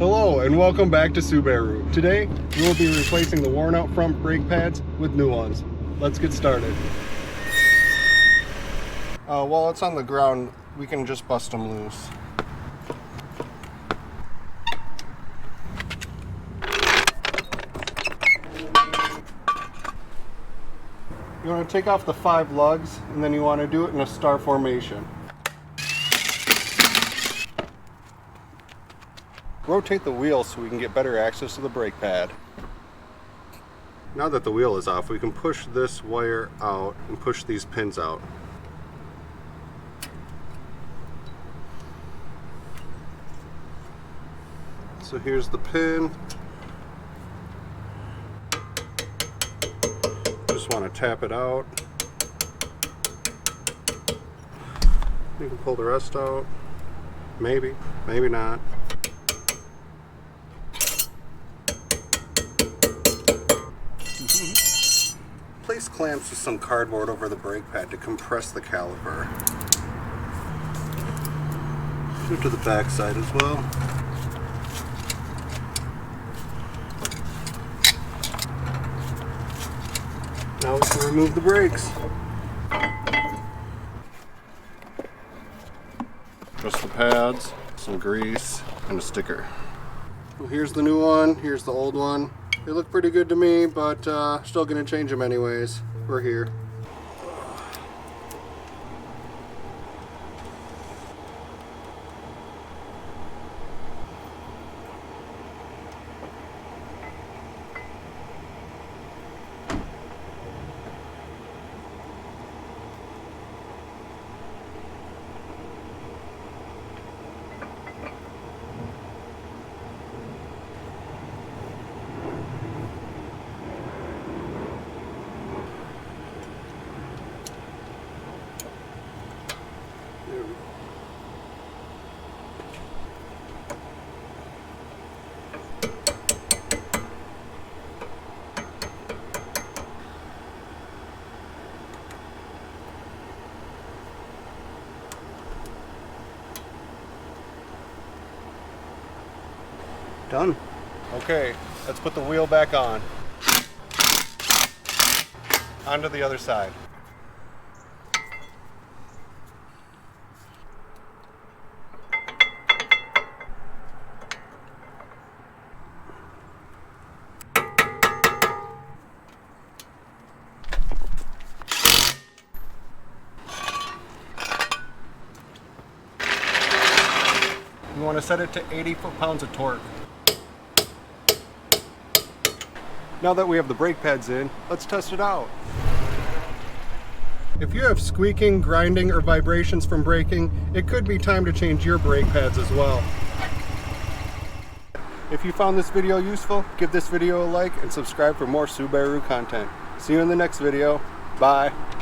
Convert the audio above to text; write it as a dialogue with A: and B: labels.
A: Hello and welcome back to Subaru. Today we will be replacing the worn out front brake pads with new ones. Let's get started. While it's on the ground, we can just bust them loose. You want to take off the 5 lugs and then you want to do it in a star formation. Rotate the wheel so we can get better access to the brake pad. Now that the wheel is off, we can push this wire out and push these pins out. So here's the pin. Just want to tap it out. You can pull the rest out. Maybe, maybe not. Place clamps with some cardboard over the brake pad to compress the caliper. Do it to the back side as well. Now we can remove the brakes. Just the pads, some grease, and a sticker. Well, here's the new one, here's the old one. They look pretty good to me, but still gonna change them anyways. We're here. Done. Okay, let's put the wheel back on. Onto the other side. You want to set it to 80 foot-pounds of torque. Now that we have the brake pads in, let's test it out. If you have squeaking, grinding, or vibrations from braking, it could be time to change your brake pads as well. If you found this video useful, give this video a like and subscribe for more Subaru content. See you in the next video. Bye.